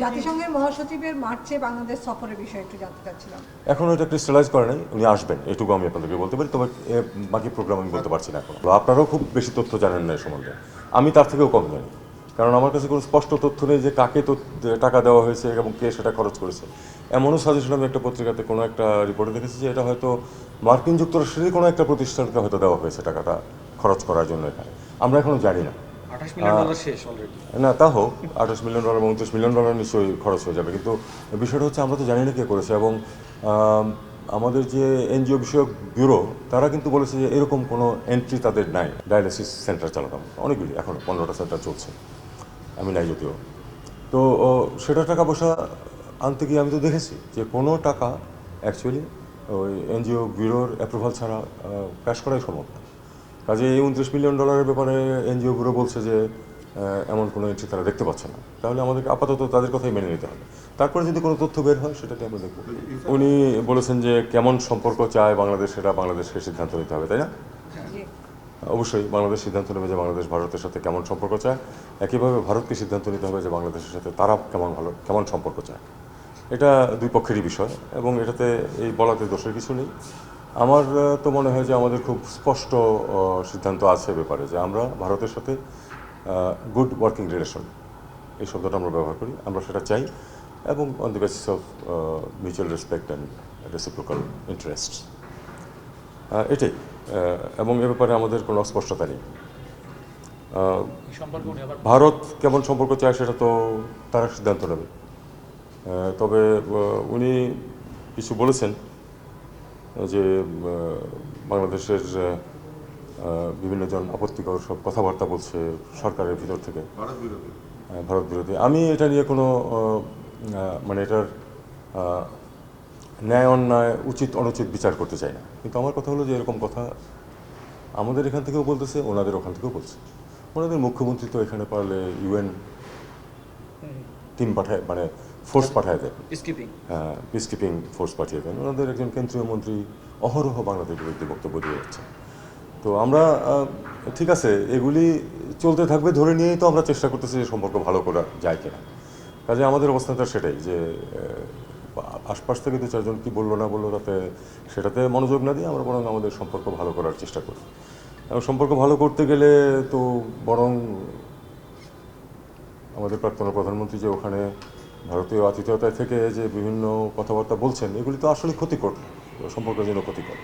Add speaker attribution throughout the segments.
Speaker 1: জাতিসংঘের মহাসচিবের মার্চে বাংলাদেশ সফরের বিষয়ে একটু জানতে চাচ্ছিলাম।
Speaker 2: এখনও এটা ক্রিস্টালাইজ করে নাই, উনি আসবেন এটুকু আমি আপনাদেরকে বলতে পারি, তবে বাকি প্রোগ্রাম আমি বলতে পারছি না এখন। আপনারাও খুব বেশি তথ্য জানেন না এই সম্বন্ধে, আমি তার থেকেও কম জানি, কারণ আমার কাছে কোনো স্পষ্ট তথ্য নেই যে কাকে টাকা দেওয়া হয়েছে এবং কে সেটা খরচ করেছে। এমনও সাজেশন আমি একটা পত্রিকাতে কোনো একটা রিপোর্টে দেখেছি যে এটা হয়তো মার্কিন যুক্তরাষ্ট্রেরই কোনো একটা প্রতিষ্ঠানকে হয়তো দেওয়া হয়েছে টাকাটা খরচ করার জন্য এখানে, আমরা এখনও জানি না।
Speaker 3: $28 মিলিয়ন শেষ অলরেডি।
Speaker 2: না তা হোক, $28 মিলিয়ন বা $29 মিলিয়ন নিশ্চয়ই খরচ হয়ে যাবে, কিন্তু বিষয়টা হচ্ছে আমরা তো জানি না কে করেছে। এবং আমাদের যে এনজিও বিষয়ক ব্যুরো তারা কিন্তু বলেছে যে এরকম কোনো এন্ট্রি তাদের নাই। ডায়ালিসিস সেন্টার চালাতাম অনেকগুলি, এখন 15টা সেন্টার চলছে, আমি নাই যদিও। তো সেটা টাকা পয়সা আনতে গিয়ে আমি তো দেখেছি যে কোনো টাকা অ্যাকচুয়ালি ওই এনজিও ব্যুরোর অ্যাপ্রুভাল ছাড়া ক্যাশ করাই সম্ভব না। কাজে এই $29 মিলিয়ন ব্যাপারে এনজিও ব্যুরো বলছে যে এমন কোনো এন্ট্রি তারা দেখতে পাচ্ছে না, তাহলে আমাদেরকে আপাতত তাদের কথাই মেনে নিতে হবে। তারপরে যদি কোনো তথ্য বের হয় সেটাকে আমরা দেখব। উনি বলেছেন যে কেমন সম্পর্ক চায় বাংলাদেশ, সেটা বাংলাদেশকে সিদ্ধান্ত নিতে হবে, তাই না? অবশ্যই বাংলাদেশ সিদ্ধান্ত নেবে যে বাংলাদেশ ভারতের সাথে কেমন সম্পর্ক চায়, একইভাবে ভারতকে সিদ্ধান্ত নিতে হবে যে বাংলাদেশের সাথে তারা কেমন সম্পর্ক চায়। এটা দুই পক্ষেরই বিষয় এবং এটাতে এই বলাতে দোষের কিছু নেই। আমার তো মনে হয় যে আমাদের খুব স্পষ্ট সিদ্ধান্ত আছে ব্যাপারে যে আমরা ভারতের সাথে গুড ওয়ার্কিং রিলেশন, এই শব্দটা আমরা ব্যবহার করি, আমরা সেটা চাই, এবং on the basis of mutual respect and reciprocal interest, এটাই। এবং এ ব্যাপারে আমাদের কোনো অস্পষ্টতা নেই। ভারত কেমন সম্পর্ক চায় সেটা তো তারা সিদ্ধান্ত নেবে। তবে উনি কিছু বলেছেন যে বাংলাদেশের বিভিন্ন জন আপত্তিকর সব কথাবার্তা বলছে সরকারের ভিতর থেকে, ভারত বিরোধী। আমি এটা নিয়ে কোনো মানে এটার ন্যায় অন্যায় উচিত অনুচিত বিচার করতে চাই না, কিন্তু আমার কথা হলো যে এরকম কথা আমাদের এখান থেকেও বলতেছে, ওনাদের ওখান থেকেও বলছে। ওনাদের মুখ্যমন্ত্রী তো এখানে পারলে UN টিম পাঠায়, মানে ফোর্স পাঠায় দেন, পিস কিপিং ফোর্স পাঠিয়ে দেন। ওনাদের একজন কেন্দ্রীয় মন্ত্রী অহরহ বাংলাদেশের বিরুদ্ধে বক্তব্য দিয়ে যাচ্ছে। তো আমরা ঠিক আছে, এগুলি চলতে থাকবে ধরে নিয়েই তো আমরা চেষ্টা করতেছি যে সম্পর্ক ভালো করা যায় কিনা। কাজে আমাদের অবস্থানটা সেটাই যে আশপাশ থেকে দু চারজন কী বললো না বললো সেটাতে মনোযোগ না দিয়ে আমরা বরং আমাদের সম্পর্ক ভালো করার চেষ্টা করি। এবং সম্পর্ক ভালো করতে গেলে তো বরং আমাদের প্রাক্তন প্রধানমন্ত্রী যে ওখানে ভারতীয় আতিথেয়তায় থেকে যে বিভিন্ন কথাবার্তা বলছেন, এগুলি তো আসলে ক্ষতিকর, সম্পর্কের জন্য ক্ষতিকর।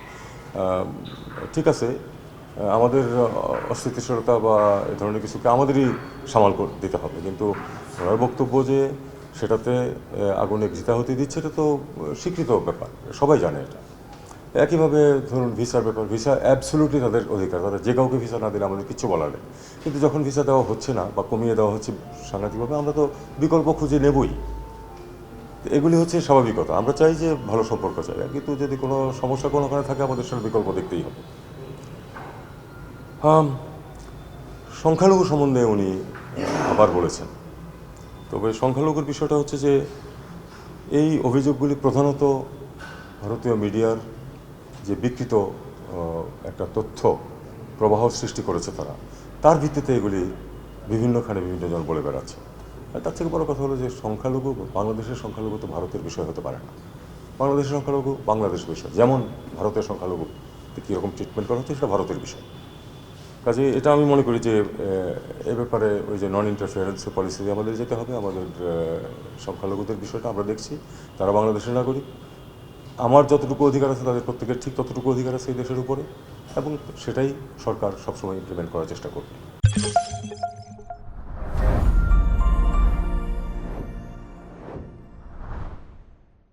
Speaker 2: ঠিক আছে, আমাদের অস্থিতিশীলতা বা এ ধরনের কিছুকে আমাদেরই সামাল দিতে হবে, কিন্তু ওনার বক্তব্য যে সেটাতে আগুনে ঘৃতাহুতি দিচ্ছে, এটা তো স্বীকৃত ব্যাপার, সবাই জানে এটা। একইভাবে ধরুন ভিসার ব্যাপার, ভিসা অ্যাবসলিউটলি তাদের অধিকার, তারা যে কাউকে ভিসা না দিলে আমাদের কিচ্ছু বলার নেই। কিন্তু যখন ভিসা দেওয়া হচ্ছে না বা কমিয়ে দেওয়া হচ্ছে সাংঘাতিকভাবে, আমরা তো বিকল্প খুঁজে নেবই। এগুলি হচ্ছে স্বাভাবিকতা, আমরা চাই যে ভালো সম্পর্ক চাই, কিন্তু যদি কোনো সমস্যা কোনোখানে থাকে আমাদের সেটা বিকল্প দেখতেই হবে। সংখ্যালঘু সম্বন্ধে উনি আবার বলেছেন, তবে সংখ্যালঘুর বিষয়টা হচ্ছে যে এই অভিযোগগুলি প্রধানত ভারতীয় মিডিয়ার যে বিকৃত একটা তথ্য প্রবাহ সৃষ্টি করেছে তার ভিত্তিতে এগুলি বিভিন্নখানে বিভিন্ন জন বলে বেড়াচ্ছে। আর তার থেকে বড় কথা হলো যে সংখ্যালঘু, বাংলাদেশের সংখ্যালঘু তো ভারতের বিষয় হতে পারে না। বাংলাদেশের সংখ্যালঘু বাংলাদেশের বিষয়, যেমন ভারতের সংখ্যালঘু কীরকম ট্রিটমেন্ট করা হচ্ছে সেটা ভারতের বিষয়। কাজে এটা আমি মনে করি যে এ ব্যাপারে ওই যে নন ইন্টারফিয়ারেন্সের পলিসি আমাদের যেতে হবে। আমাদের সংখ্যালঘুদের বিষয়টা আমরা দেখছি, তারা বাংলাদেশের নাগরিক, আমার যতটুকু অধিকার আছে তাদের প্রত্যেকের ঠিক ততটুকু অধিকার আছে এই দেশের উপরে, এবং সেটাই সরকার সবসময় ইমপ্লিমেন্ট করার চেষ্টা করবে।